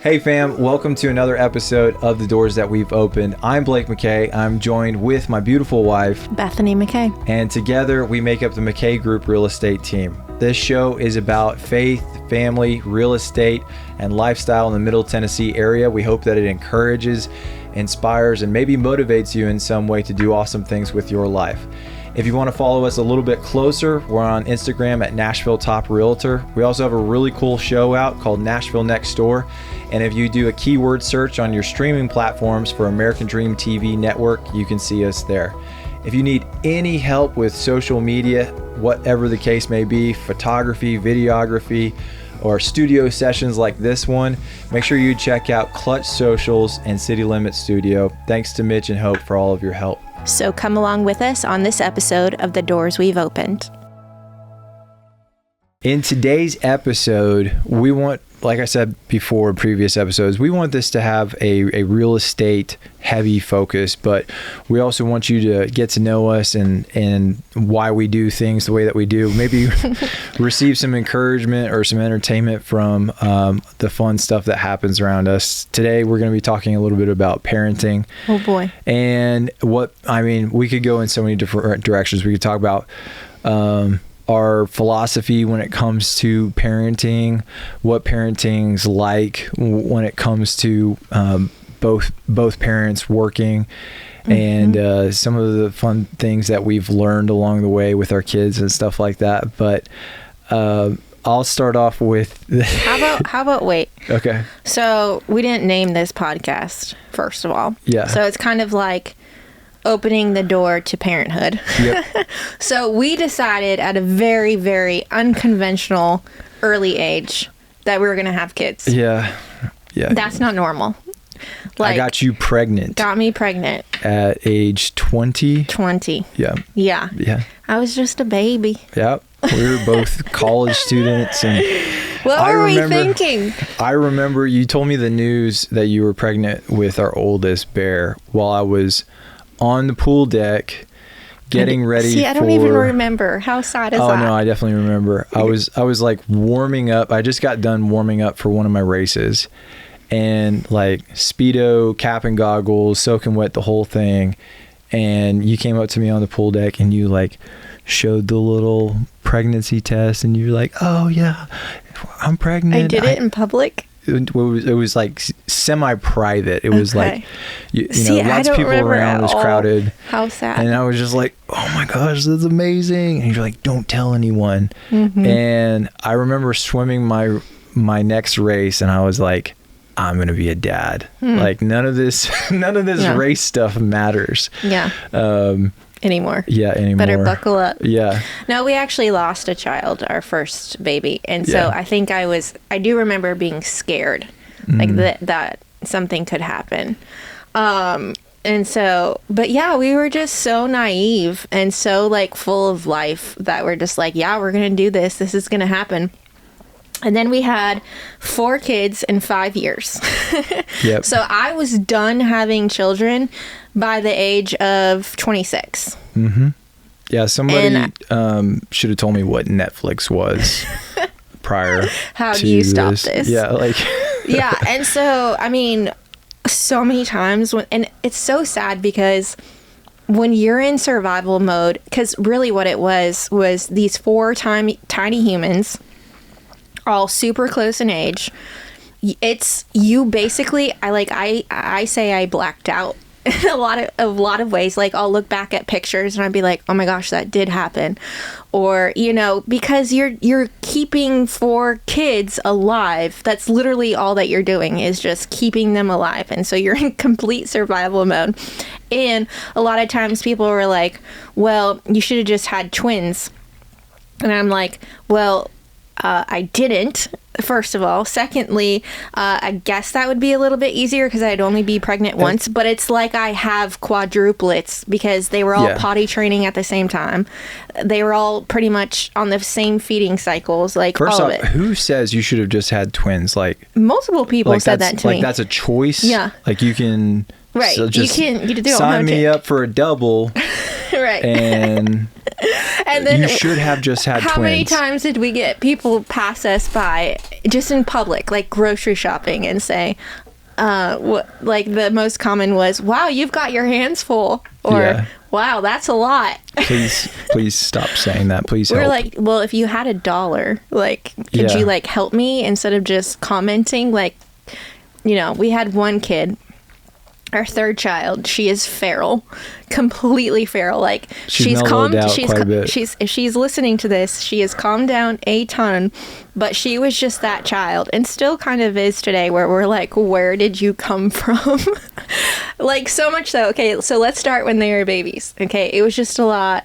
Hey fam, welcome to another episode of The Doors That We've Opened. I'm Blake McKay. I'm joined with my beautiful wife, Bethany McKay. And together we make up the McKay Group real estate team. This show is about faith, family, real estate, and lifestyle in the Middle Tennessee area. We hope that it encourages, inspires, and maybe motivates you in some way to do awesome things with your life. If you want to follow us a little bit closer, we're on Instagram at Nashville Top Realtor. We also have a really cool show out called Nashville Next Door. And if you do a keyword search on your streaming platforms for American Dream TV Network, you can see us there. If you need any help with social media, whatever the case may be, photography, videography, or studio sessions like this one, make sure you check out Clutch Socials and City Limit Studio. Thanks to Mitch and Hope for all of your help. So come along with us on this episode of The Doors We've Opened. In today's episode, we want, like I said before in previous episodes, we want this to have a real estate heavy focus, but we also want you to get to know us and why we do things the way that we do. Maybe receive some encouragement or some entertainment from the fun stuff that happens around us. Today, we're going to be talking a little bit about parenting. Oh boy. And we could go in so many different directions. We could talk about our philosophy when it comes to parenting, what parenting's like when it comes to both parents working, and some of the fun things that we've learned along the way with our kids and stuff like that. But I'll start off with How about wait? Okay. So we didn't name this podcast, first of all. Yeah. So it's kind of like opening the door to parenthood. Yep. So we decided at a very, very unconventional early age that we were going to have kids. Yeah. That's not normal. I got you pregnant. Got me pregnant. At age 20. 20. Yeah. Yeah. I was just a baby. Yeah. We were both college students. And what were we thinking? I remember you told me the news that you were pregnant with our oldest bear while I was on the pool deck getting ready. See, I don't even remember. How sad is that? Oh no, I definitely remember. I was like warming up. I just got done warming up for one of my races, and like Speedo, cap and goggles, soaking wet, the whole thing. And you came up to me on the pool deck and you like showed the little pregnancy test, and you're like, "Oh yeah, I'm pregnant." I did it in public. It was like semi-private. It was like, you know, lots of people around. It was crowded. How sad. And I was just like, oh my gosh, this is amazing. And you're like, don't tell anyone. Mm-hmm. And I remember swimming my next race, and I was like, I'm going to be a dad. Like none of this race stuff matters. Yeah. Anymore. Yeah, anymore. Better buckle up. Yeah. No, we actually lost a child, our first baby. And so I think I do remember being scared, like that something could happen. And so, but yeah, we were just so naive and so like full of life that we're just like, yeah, we're going to do this. This is going to happen. And then we had 4 kids in 5 years. Yep. So I was done having children by the age of 26. Mm-hmm. Yeah, somebody should have told me what Netflix was prior How to do you stop this? Yeah, like... Yeah, and so, I mean, so many times, and it's so sad because when you're in survival mode, because really what it was these 4 tiny humans, all super close in age. It's you basically. I say I blacked out in a lot of ways. Like I'll look back at pictures and I'd be like, oh my gosh, that did happen, or because you're keeping 4 kids alive. That's literally all that you're doing is just keeping them alive, and so you're in complete survival mode. And a lot of times people were like, well, you should have just had twins, and I'm like, well. I didn't, first of all. Secondly, I guess that would be a little bit easier because I'd only be pregnant once. But it's like I have quadruplets because they were all potty training at the same time. They were all pretty much on the same feeding cycles, like First all off, of it. Who says you should have just had twins? Like multiple people said that to me. Like that's a choice? Yeah. Like you can... Right. So just you do it sign me up for a double. Right. And then you should have just had how twins. many times did we get people pass us by just in public, like grocery shopping, and say, like the most common was, "Wow, you've got your hands full," or Yeah. "Wow, that's a lot." Please stop saying that. Please We're help. like, well, if you had $1, like, could you like help me instead of just commenting? Like, we had one kid, our third child. She is feral, completely feral. Like she's mellowed calmed. out quite a bit. If she's listening to this, she has calmed down a ton. But she was just that child, and still kind of is today. Where we're like, where did you come from? Like so much so. Okay, so let's start when they were babies. Okay, it was just a lot.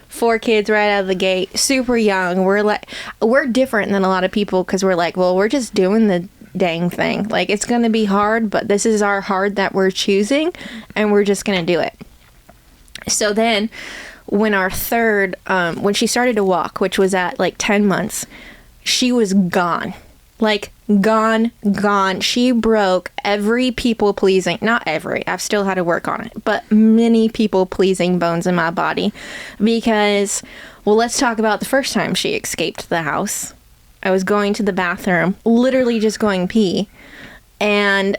4 kids right out of the gate, super young. We're different than a lot of people because we're like, well, we're just doing the dang thing. Like, it's going to be hard, but this is our hard that we're choosing, and we're just going to do it. So then when our third, when she started to walk, which was at like 10 months, she was gone. Like, gone. She broke every people-pleasing, not every, I've still had to work on it, but many people-pleasing bones in my body. Because, well, let's talk about the first time she escaped the house. I was going to the bathroom, literally just going pee, and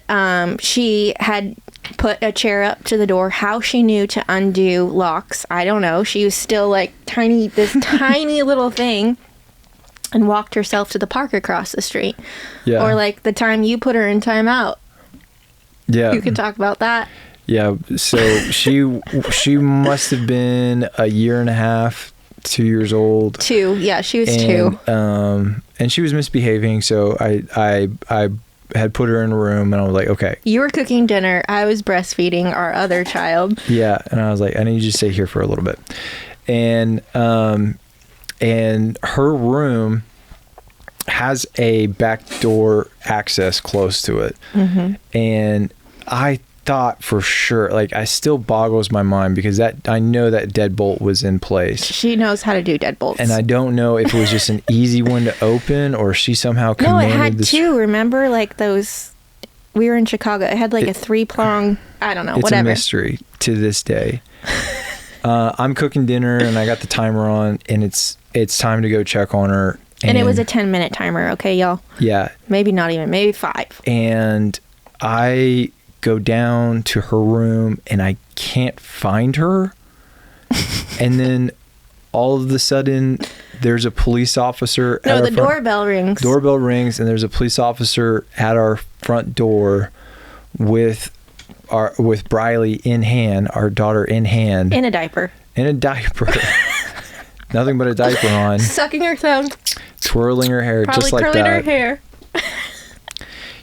she had put a chair up to the door. How she knew to undo locks, I don't know. She was still like this tiny little thing, and walked herself to the park across the street. Yeah. Or like the time you put her in timeout. Yeah. You could talk about that. Yeah. So she must have been a year and a half, 2 years old. 2. Yeah, she was 2. And she was misbehaving. So I had put her in a room, and I was like, okay. You were cooking dinner. I was breastfeeding our other child. Yeah. And I was like, I need you to stay here for a little bit. And her room has a back door access close to it. Mm-hmm. And I thought for sure, like, I still boggles my mind because I know that deadbolt was in place. She knows how to do deadbolts. And I don't know if it was just an easy one to open or she somehow commanded No, it had 2. Remember, like those, we were in Chicago. It had like a 3-prong, I don't know, it's whatever. It's a mystery to this day. I'm cooking dinner and I got the timer on, and it's time to go check on her. And it was a 10-minute timer, okay, y'all? Yeah. Maybe not even, maybe 5. And I go down to her room and I can't find her. And then all of a sudden there's a police officer at No, the doorbell rings. Doorbell rings, and there's a police officer at our front door with Briley in hand, our daughter in hand. In a diaper. Nothing but a diaper on. Sucking her thumb. Twirling her hair, probably just like curling that. her hair.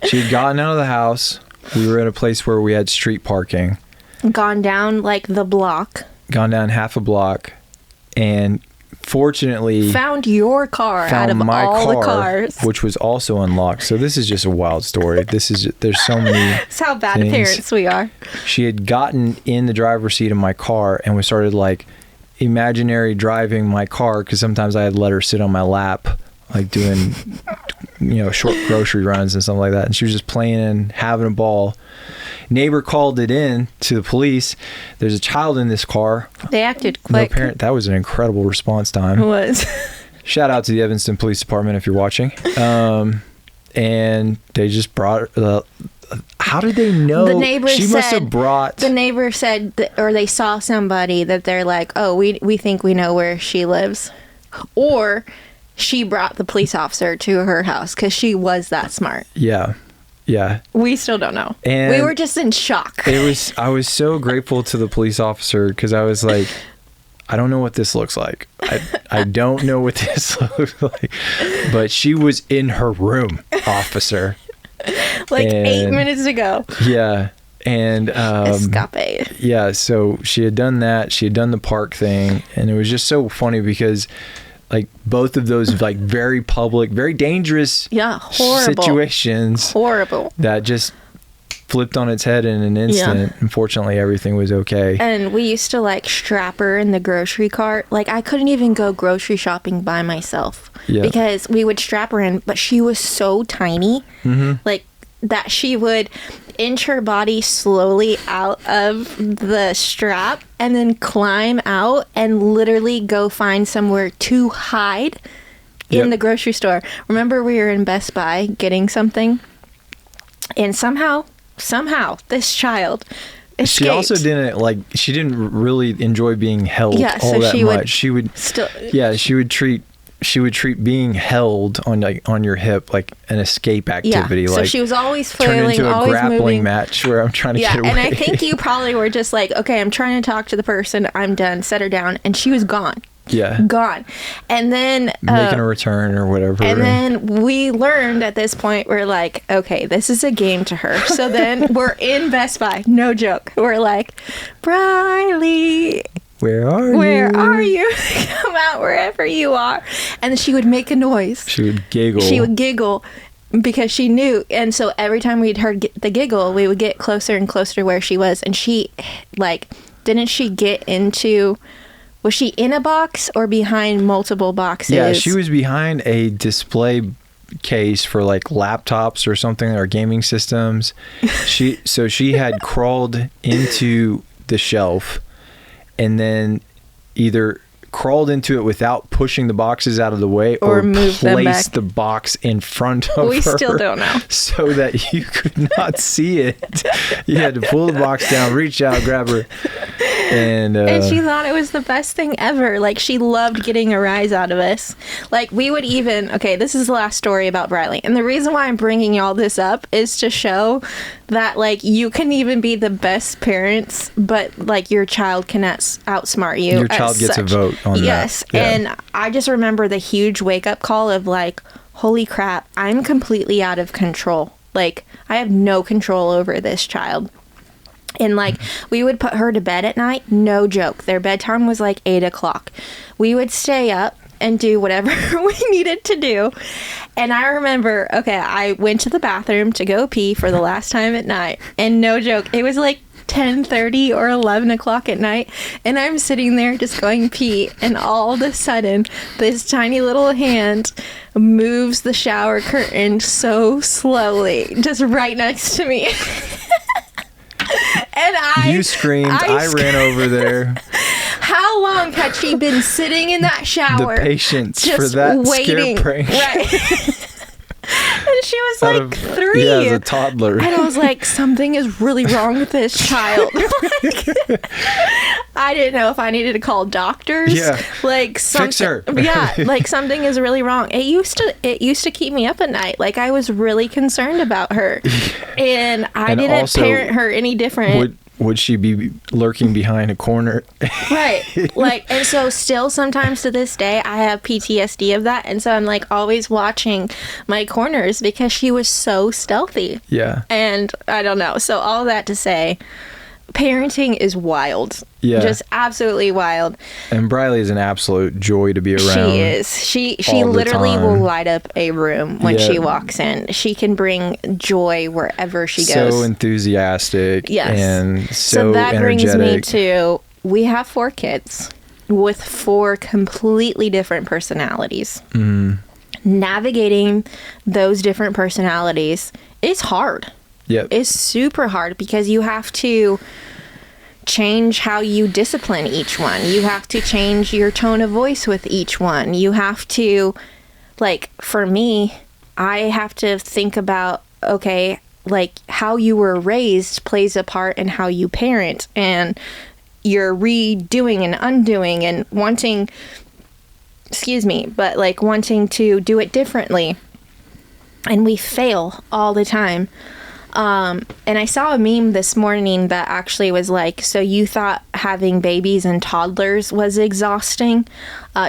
She had gotten out of the house. We were at a place where we had street parking. Gone down like the block. Gone down half a block. And fortunately... Found your car out of all the cars. Which was also unlocked. So this is just a wild story. There's so many That's how bad things. parents we are. She had gotten in the driver's seat of my car, and we started like imaginary driving my car, because sometimes I had let her sit on my lap, like doing short grocery runs and something like that, and she was just playing and having a ball. Neighbor called it in to the police. There's a child in this car. They acted quick. No parent. That was an incredible response time. It was. Shout out to the Evanston Police Department if you're watching. And they just brought how did they know? The neighbor must have brought. The neighbor said, or they saw somebody that they're like, oh, we think we know where she lives. Or she brought the police officer to her house because she was that smart. Yeah. Yeah. We still don't know. And we were just in shock. I was so grateful to the police officer, because I was like, I don't know what this looks like. I don't know what this looks like. But she was in her room, officer. Like 8 minutes ago. Yeah. And Escape. Yeah, so she had done that. She had done the park thing, and it was just so funny because like both of those like very public, very dangerous horrible situations. Horrible. That just flipped on its head in an instant. Yeah. Unfortunately, everything was okay. And we used to like strap her in the grocery cart. Like I couldn't even go grocery shopping by myself because we would strap her in, but she was so tiny. Mm-hmm. Like that she would inch her body slowly out of the strap and then climb out and literally go find somewhere to hide in the grocery store. Remember, we were in Best Buy getting something, and somehow this child escaped. She also she didn't really enjoy being held all that much. She would treat being held on your hip like an escape activity. Yeah, so she was always flailing, turned into always a grappling moving. match where I'm trying to get away. And I think you probably were just like, okay, I'm trying to talk to the person. I'm done. Set her down. And she was gone. Yeah. Gone. And then making a return or whatever. And then we learned at this point, we're like, okay, this is a game to her. So then we're in Best Buy. No joke. We're like, Briley, where are you? Come out wherever you are. And she would make a noise. She would giggle. Because she knew. And so every time we'd heard the giggle, we would get closer and closer to where she was. And she, didn't she get into... Was she in a box or behind multiple boxes? Yeah, she was behind a display case for laptops or something, or gaming systems. She had crawled into the shelf and then either crawled into it without pushing the boxes out of the way or placed the box in front of her. We still don't know. So that you could not see it. You had to pull the box down, reach out, grab her. And she thought it was the best thing ever. She loved getting a rise out of us. We would even... Okay, this is the last story about Briley. And the reason why I'm bringing y'all this up is to show that, you can even be the best parents, but, your child can outsmart you. Your child gets a vote on that. Yes. Yeah. And I just remember the huge wake-up call of, holy crap, I'm completely out of control. I have no control over this child. And we would put her to bed at night. No joke. Their bedtime was 8 o'clock. We would stay up and do whatever we needed to do. And I remember, I went to the bathroom to go pee for the last time at night. And no joke, it was 10:30 or 11 o'clock at night. And I'm sitting there just going pee. And all of a sudden, this tiny little hand moves the shower curtain so slowly, just right next to me. And you screamed. I ran over there. How long had she been sitting in that shower? The patience just for that waiting. scare prank. Right. And she was 3. Yeah, as a toddler. And I was like, something is really wrong with this child. I didn't know if I needed to call doctors. Yeah. Fix her. Yeah, something is really wrong. It used to keep me up at night. I was really concerned about her. And I didn't also parent her any different. Would she be lurking behind a corner? Right. And so still sometimes to this day, I have PTSD of that. And so I'm always watching my corners because she was so stealthy. Yeah. And I don't know. So all that to say, parenting is wild. Yeah. Just absolutely wild. And Briley is an absolute joy to be around. She is. She literally will light up a room when she walks in. She can bring joy wherever she goes. So enthusiastic. Yes. And so that energetic. brings me to, we have 4 kids with 4 completely different personalities. Mm. Navigating those different personalities is hard. Yep. It's super hard because you have to change how you discipline each one. You have to change your tone of voice with each one. You have to, for me, I have to think about, how you were raised plays a part in how you parent, and you're redoing and undoing and wanting, wanting to do it differently. And we fail all the time. And I saw a meme this morning that actually was so you thought having babies and toddlers was exhausting?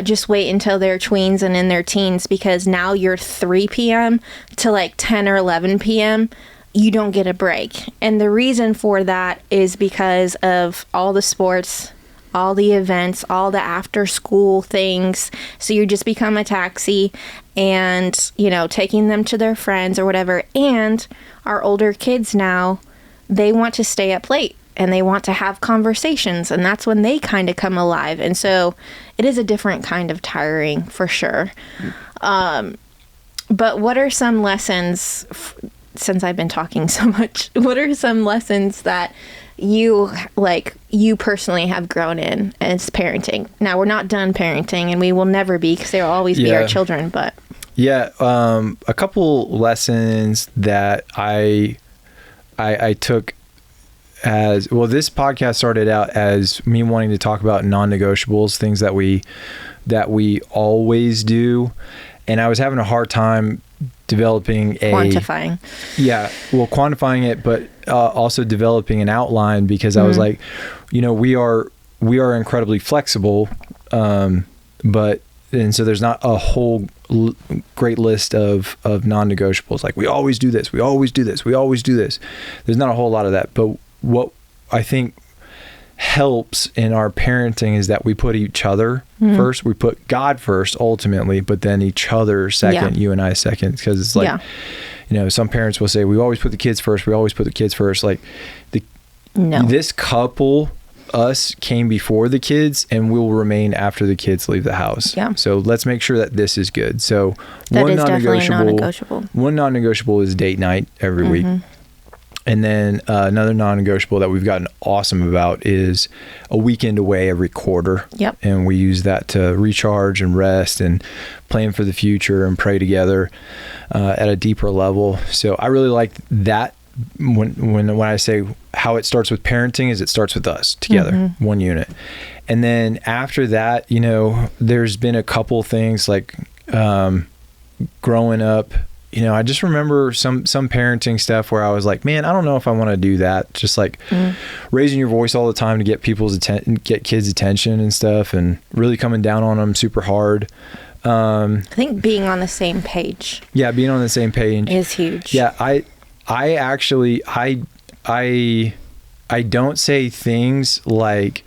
Just wait until they're tweens and in their teens, because now you're 3 p.m. to 10 or 11 p.m. You don't get a break. And the reason for that is because of all the sports, all the events, all the after school things. So you just become a taxi and, taking them to their friends or whatever. And our older kids now, they want to stay up late and they want to have conversations, and that's when they kind of come alive. And so it is a different kind of tiring for sure. But what are some lessons since I've been talking so much, what are some lessons that you personally have grown in as parenting? Now, we're not done parenting, and we will never be, because they will always be our children, but a couple lessons that I took as well. This podcast started out as me wanting to talk about non-negotiables, things that we always do, and I was having a hard time developing quantifying it, but also developing an outline, because I was like, we are incredibly flexible, and so there's not a whole great list of non-negotiables. Like, we always do this, we always do this, we always do this. There's not a whole lot of that. But what I think helps in our parenting is that we put each other first. We put God first, ultimately, but then each other second, you and I second. Because it's like, some parents will say, we always put the kids first. We always put the kids first. Like, this couple, us, came before the kids, and will remain after the kids leave the house. Yeah. So let's make sure that this is good. So one non-negotiable is date night every week. And then another non-negotiable that we've gotten awesome about is a weekend away every quarter. Yep. And we use that to recharge and rest and plan for the future and pray together at a deeper level. So I really like that. When I say how it starts with parenting is it starts with us together, one unit. And then after that, there's been a couple things like growing up. I just remember some parenting stuff where I was like, man, I don't know if I want to do that. Just like raising your voice all the time to get get kids' attention and stuff, and really coming down on them super hard. I think being on the same page. Yeah, being on the same page is huge. Yeah, I actually don't say things like,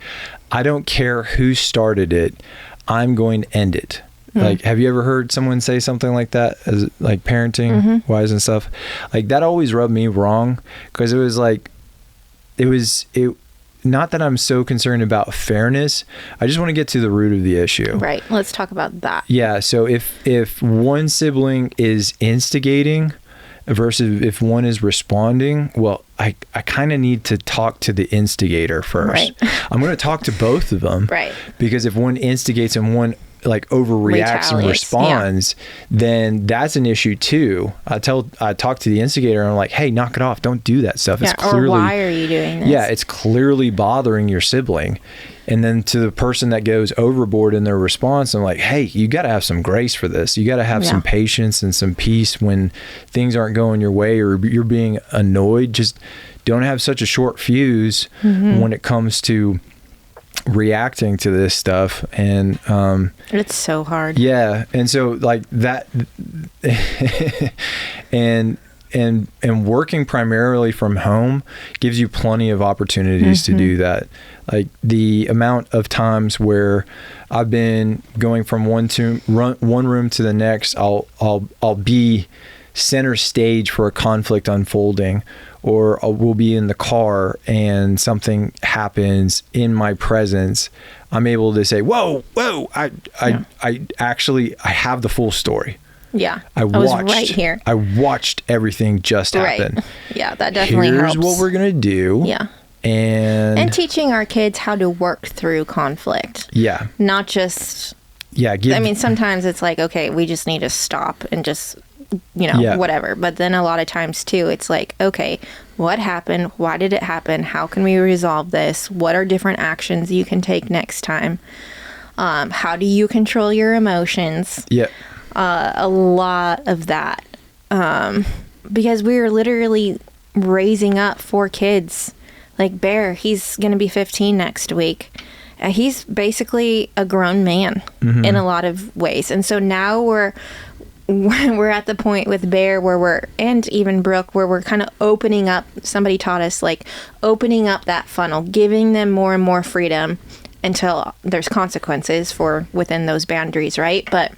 I don't care who started it, I'm going to end it. Like, have you ever heard someone say something like that, as like parenting wise and stuff? Like, that always rubbed me wrong, because it was like, it not that I'm so concerned about fairness. I just want to get to the root of the issue. Right. Let's talk about that. Yeah. So if one sibling is instigating versus if one is responding, well, I kind of need to talk to the instigator first. Right. I'm going to talk to both of them. Right. Because if one instigates and one like overreacts and responds, then that's an issue too. I talk to the instigator and I'm like, hey, knock it off. Don't do that stuff. It's clearly, or why are you doing this? Yeah, it's clearly bothering your sibling. And then to the person that goes overboard in their response, I'm like, hey, you got to have some grace for this. You got to have some patience and some peace when things aren't going your way or you're being annoyed. Just don't have such a short fuse when it comes to reacting to this stuff. And it's so hard. Yeah. And so like that and working primarily from home gives you plenty of opportunities to do that. Like the amount of times where I've been going from one room to the next, I'll be center stage for a conflict unfolding, or we'll be in the car and something happens in my presence. I'm able to say, whoa, I actually have the full story. Yeah. I was right here. I watched everything just happen. Yeah, that definitely helps. Here's what we're going to do. Yeah. And teaching our kids how to work through conflict. Yeah. Not just... Yeah. Sometimes it's like, okay, we just need to stop and just, whatever. But then a lot of times too, it's like, okay, what happened? Why did it happen? How can we resolve this? What are different actions you can take next time? How do you control your emotions? Yeah. A lot of that. Because we were literally raising up 4 kids. Like Bear, he's going to be 15 next week. He's basically a grown man in a lot of ways. And so now we're at the point with Bear and even Brooke, where we're kind of opening up, somebody taught us, like opening up that funnel, giving them more and more freedom until there's consequences for within those boundaries, right? But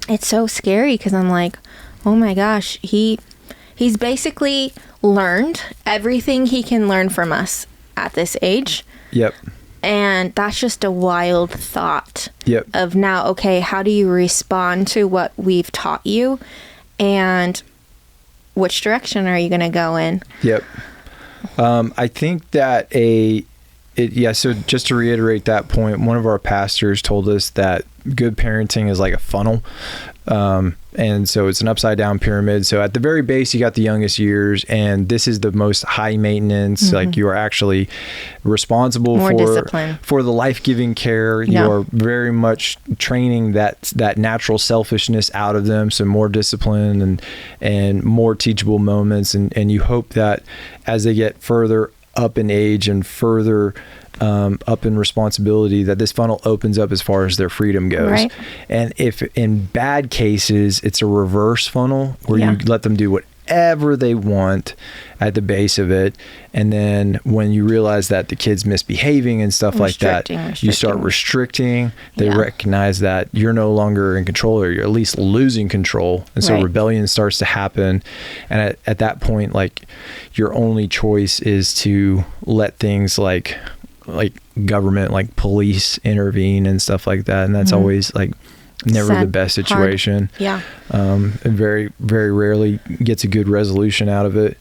it's so scary because I'm like, oh my gosh, he's basically learned everything he can learn from us at this age. Yep. And that's just a wild thought of now, okay, how do you respond to what we've taught you? And which direction are you going to go in? Yep. I think that so just to reiterate that point, one of our pastors told us that good parenting is like a funnel. And so it's an upside down pyramid. So at the very base, you got the youngest years, and this is the most high maintenance. Like you are actually responsible for the life-giving care. You are very much training that natural selfishness out of them. So more discipline and more teachable moments. And you hope that as they get further up in age and further up in responsibility, that this funnel opens up as far as their freedom goes. Right. And if in bad cases, it's a reverse funnel where you let them do whatever they want at the base of it. And then when you realize that the kid's misbehaving and stuff like that, you start restricting. They recognize that you're no longer in control, or you're at least losing control. And so rebellion starts to happen. And at that point, like, your only choice is to let things like government, like police, intervene and stuff like that. And that's always like never the best situation. Hard. And very, very rarely gets a good resolution out of it.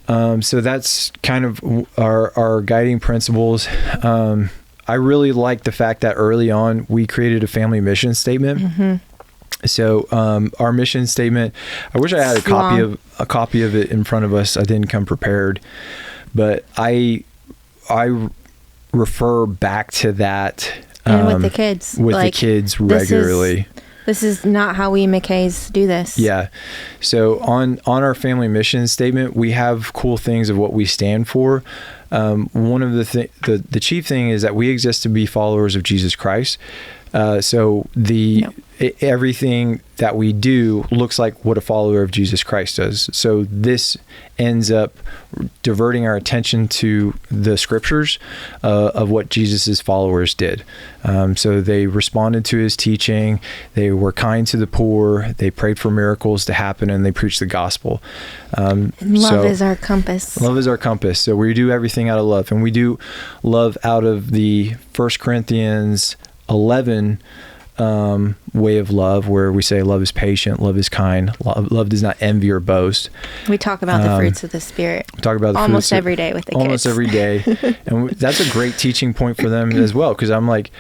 So that's kind of our guiding principles. I really like the fact that early on we created a family mission statement. So our mission statement, I wish I had a copy of it in front of us. I didn't come prepared, but I refer back to that and with the kids, the kids regularly. This is not how we McKays do this. Yeah. So on our family mission statement, we have cool things of what we stand for. One of the chief thing is that we exist to be followers of Jesus Christ. So everything that we do looks like what a follower of Jesus Christ does. So this ends up diverting our attention to the scriptures of what Jesus's followers did. So they responded to his teaching. They were kind to the poor. They prayed for miracles to happen, and they preached the gospel. Love is our compass. Love is our compass. So we do everything out of love, and we do love out of the 1 Corinthians 11 way of love, where we say love is patient, love is kind, love does not envy or boast. We talk about the fruits of the Spirit. We talk about the almost every day with the kids. Almost every day. And that's a great teaching point for them as well, because I'm like,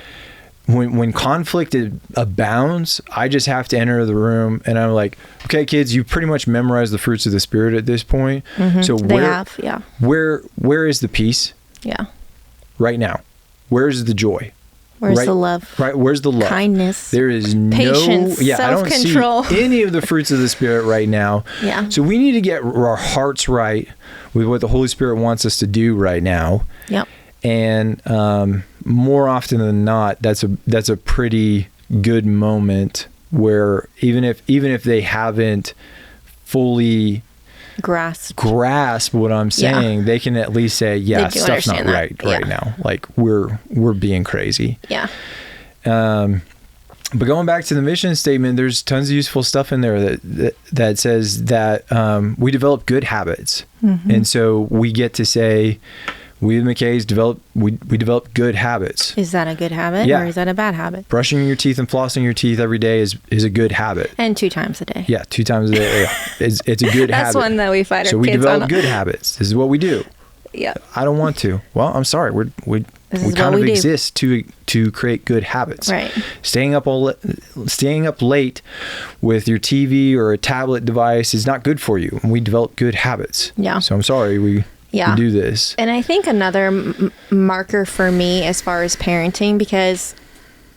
when conflict abounds, I just have to enter the room and I'm like, okay, kids, you pretty much memorized the fruits of the Spirit at this point. So where is the peace? Yeah. Right now. Where's the joy? Where's the love? Right. Where's the love? Kindness. There is patience, self-control. I don't see any of the fruits of the Spirit right now. Yeah. So we need to get our hearts right with what the Holy Spirit wants us to do right now. Yep. And more often than not, that's a pretty good moment where even if they haven't fully grasp what I'm saying, they can at least say, stuff's not right now. Like we're being crazy. Yeah. But going back to the mission statement, there's tons of useful stuff in there that says that we develop good habits. And so we get to say, we the McKays develop good habits. Is that a good habit or is that a bad habit? Brushing your teeth and flossing your teeth every day is a good habit. And 2 times a day. Yeah, 2 times a day. It's a good habit. That's one that we fight our kids on. So we develop good habits. This is what we do. Yeah. I don't want to. Well, I'm sorry. We kind of exist to create good habits. Right. Staying up late with your TV or a tablet device is not good for you. And we develop good habits. Yeah. So I'm sorry we do this. And I think another marker for me as far as parenting, because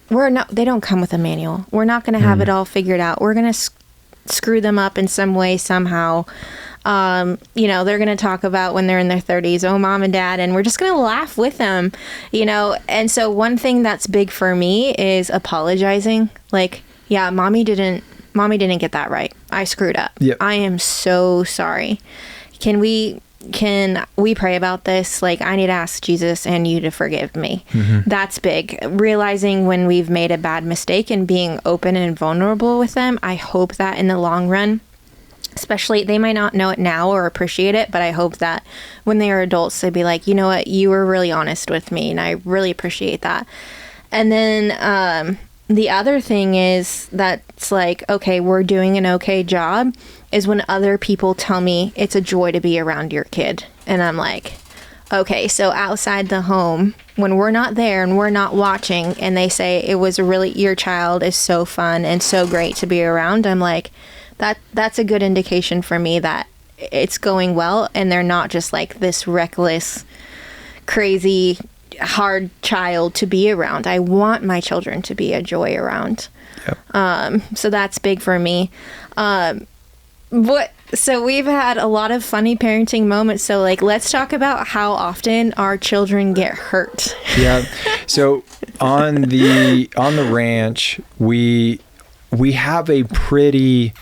they don't come with a manual. We're not going to have it all figured out. We're going to screw them up in some way, somehow. They're going to talk about when they're in their 30s, oh, mom and dad, and we're just going to laugh with them, And so one thing that's big for me is apologizing. Like, yeah, mommy didn't get that right. I screwed up. Yep. I am so sorry. Can we pray about this? Like, I need to ask Jesus and you to forgive me. That's big. Realizing when we've made a bad mistake and being open and vulnerable with them. I hope that in the long run, especially, they might not know it now or appreciate it, but I hope that when they are adults, they'd be like, you know what, you were really honest with me and I really appreciate that. And then the other thing is that's like, okay, we're doing an okay job. is when other people tell me it's a joy to be around your kid. And I'm like, okay, so outside the home, when we're not there and we're not watching, and they say your child is so fun and so great to be around, I'm like, that's a good indication for me that it's going well, and they're not just like this reckless, crazy, hard child to be around. I want my children to be a joy around. Yep. So that's big for me. So we've had a lot of funny parenting moments. So like, let's talk about how often our children get hurt. Yeah. So on the ranch, we have a pretty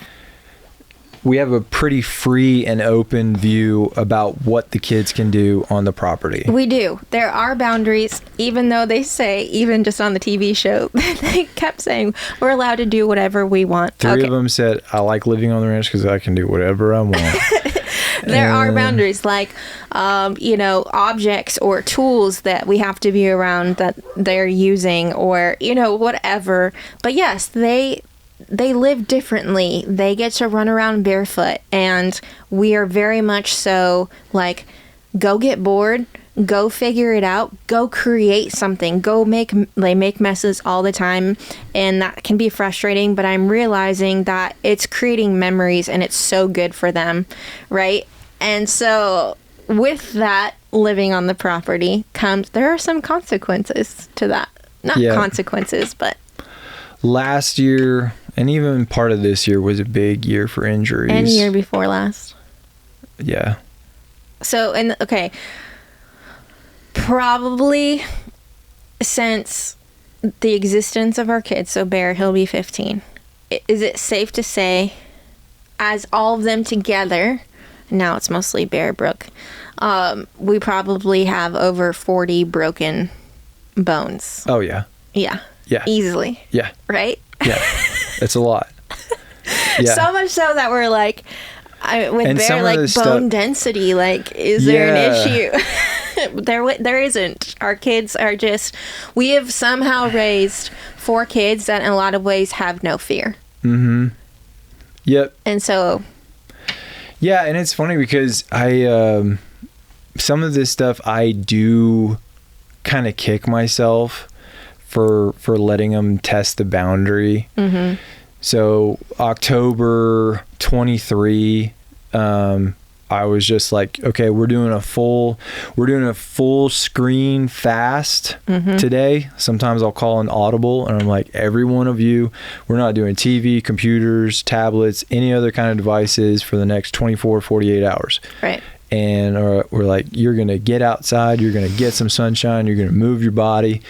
free and open view about what the kids can do on the property. We do. There are boundaries, even though they say, even just on the TV show, they kept saying, we're allowed to do whatever we want. Three of them said, I like living on the ranch because I can do whatever I want. There are boundaries, like, objects or tools that we have to be around that they're using, or, whatever. But yes, they live differently. They get to run around barefoot, and we are very much so like, go get bored, go figure it out, go create something, they make messes all the time, and that can be frustrating, but I'm realizing that it's creating memories and it's so good for them, right? And so with that, living on the property there are some consequences to that. Not consequences, but last year and even part of this year was a big year for injuries. And year before last. Yeah. So, probably since the existence of our kids, so Bear, he'll be 15. Is it safe to say, as all of them together, now it's mostly Bear, Brooke, we probably have over 40 broken bones. Oh, yeah. Yeah. Yeah. Easily. Yeah. Right? Yeah. It's a lot. Yeah. So much so that we're like, with Bear, like, bone density, like, is there an issue? There isn't. Our kids are just, we have somehow raised 4 kids that in a lot of ways have no fear. Mm-hmm. Yep. And so. Yeah, and it's funny because some of this stuff I do kind of kick myself for letting them test the boundary. Mm-hmm. So October 23, I was just like, okay, we're doing a full screen fast today. Sometimes I'll call an audible, and I'm like, every one of you, we're not doing TV, computers, tablets, any other kind of devices for the next 24, 48 hours. Right. And we're like, you're going to get outside, you're going to get some sunshine, you're going to move your body,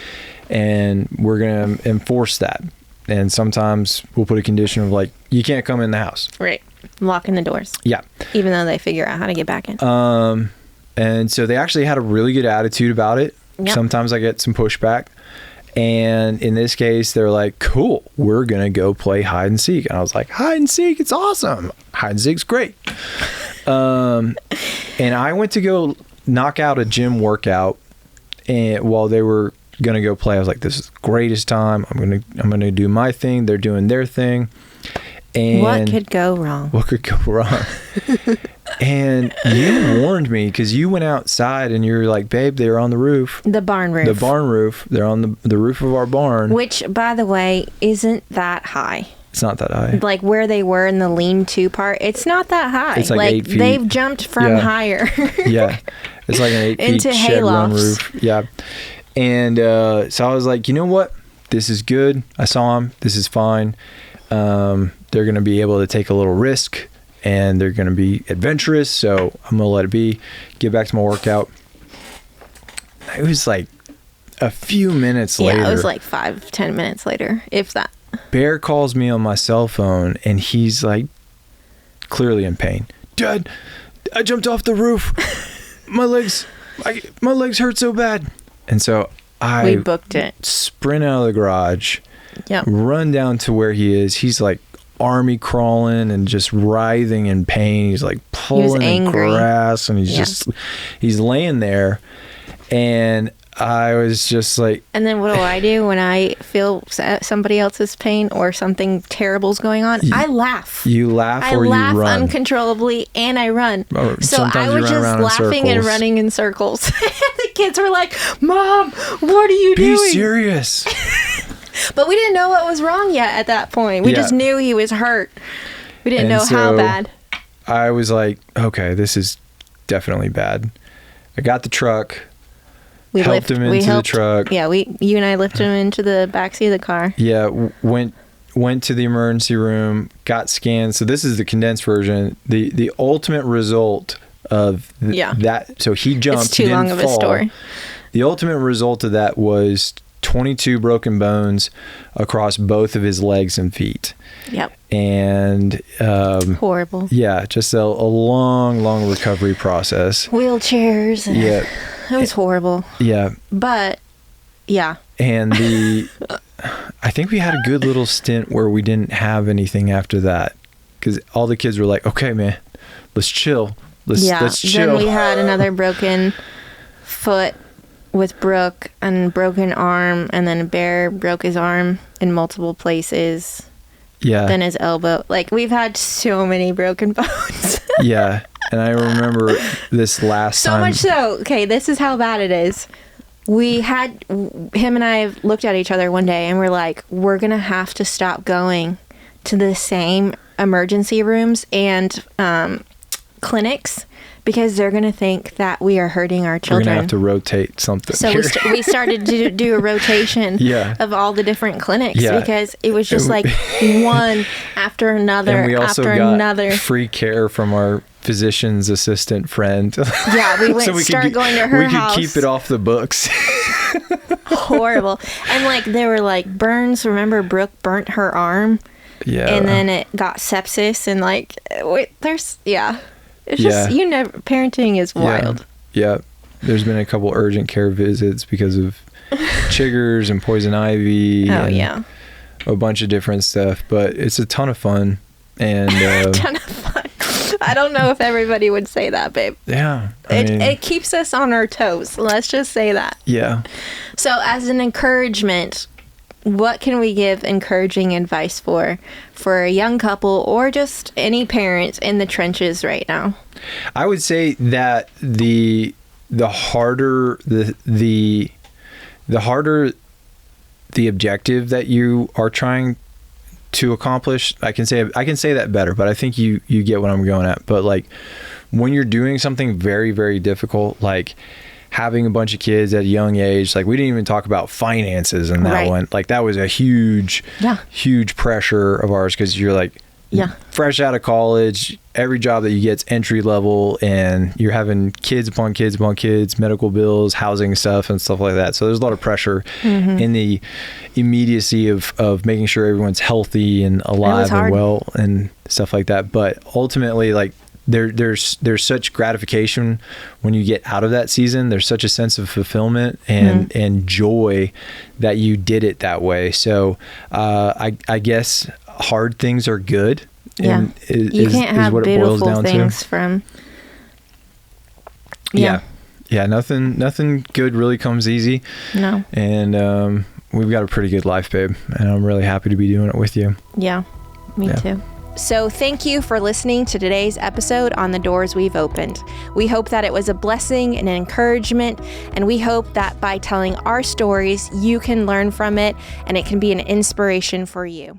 and we're going to enforce that. And sometimes we'll put a condition of like, you can't come in the house. Right. Locking the doors. Yeah. Even though they figure out how to get back in. And so they actually had a really good attitude about it. Yep. Sometimes I get some pushback. And in this case, they're like, cool, we're going to go play hide and seek. And I was like, hide and seek, it's awesome. Hide and seek's great. And I went to go knock out a gym workout, and while they were going to go play, I was like, this is the greatest time. I'm going to do my thing. They're doing their thing. And what could go wrong? What could go wrong? And you warned me because you went outside and you're like, babe, they're on the roof. The barn roof. The barn roof. They're on the roof of our barn. Which, by the way, isn't that high. It's not that high. Like where they were in the lean-to part, it's not that high. It's like 8 feet. They've jumped from higher. Yeah. It's like an 8 feet into shed run haylofts. roof. Yeah. And so I was like, you know what? This is good. I saw them. This is fine. They're going to be able to take a little risk, and they're going to be adventurous. So I'm going to let it be. Get back to my workout. It was like a few minutes later. Yeah, it was like 5-10 minutes later, if that. Bear calls me on my cell phone, and he's like clearly in pain. Dad, I jumped off the roof. My legs hurt so bad. And so we booked it. Sprint out of the garage. Yep. Run down to where he is. He's like army crawling and just writhing in pain. He's like pulling in grass, and he's laying there. And I was just like, And then what do I do when I feel somebody else's pain or something terrible's going on? I laugh. you laugh I or laugh you run. uncontrollably and I run. Or So sometimes I you was run just around in laughing and circles. running in circles. The kids were like, Mom, what are you Be doing? serious. But we didn't know what was wrong yet at that point. We just knew he was hurt. We didn't know how bad. I was like, okay, this is definitely bad. I got the truck. We helped him into the truck. Yeah, you and I lifted him into the backseat of the car. Yeah, went to the emergency room, got scanned. So this is the condensed version. The ultimate result of that. So he jumped. It's too long of a story. The ultimate result of that was 22 broken bones across both of his legs and feet. Yep. And horrible. Yeah, just a long recovery process. Wheelchairs. Yeah. It was horrible. Yeah. But yeah. And I think we had a good little stint where we didn't have anything after that, because all the kids were like, okay, man, let's chill. Let's chill. Then we had another broken foot with Brooke and broken arm, and then Bear broke his arm in multiple places. Yeah. Then his elbow. Like, we've had so many broken bones. Yeah. And I remember this last time. So much so. Okay, this is how bad it is. Him and I looked at each other one day and we're like, we're going to have to stop going to the same emergency rooms and clinics, because they're going to think that we are hurting our children. We're going to have to rotate something. So we started to do a rotation of all the different clinics, because it was just like one after another and we also after got another. Free care from our physician's assistant friend. Yeah, we went going to her house. We could keep it off the books. Horrible. And like there were like burns. Remember Brooke burnt her arm? Yeah. And then it got sepsis and like It's just, parenting is wild. Yeah. There's been a couple urgent care visits because of chiggers and poison ivy. And a bunch of different stuff, but it's a ton of fun. And a ton of fun. I don't know if everybody would say that, babe. Yeah. It keeps us on our toes. Let's just say that. Yeah. So as an encouragement, what can we give encouraging advice for a young couple or just any parent in the trenches right now? I would say that the harder the objective that you are trying to accomplish, I can say that better, but I think you get what I'm going at. But like when you're doing something very, very difficult, like having a bunch of kids at a young age, like we didn't even talk about finances in that one. Like that was a huge pressure of ours, because you're like fresh out of college, every job that you get's entry level, and you're having kids upon kids upon kids, medical bills, housing stuff and stuff like that. So there's a lot of pressure in the immediacy of making sure everyone's healthy and alive and well and stuff like that. But ultimately, like there's such gratification when you get out of that season. There's such a sense of fulfillment and joy that you did it that way. So I guess hard things are good. Yeah. You can't have what beautiful things from. Yeah. Nothing good really comes easy. No. And we've got a pretty good life, babe. And I'm really happy to be doing it with you. Yeah. Me too. So thank you for listening to today's episode on The Doors We've Opened. We hope that it was a blessing and an encouragement, and we hope that by telling our stories, you can learn from it and it can be an inspiration for you.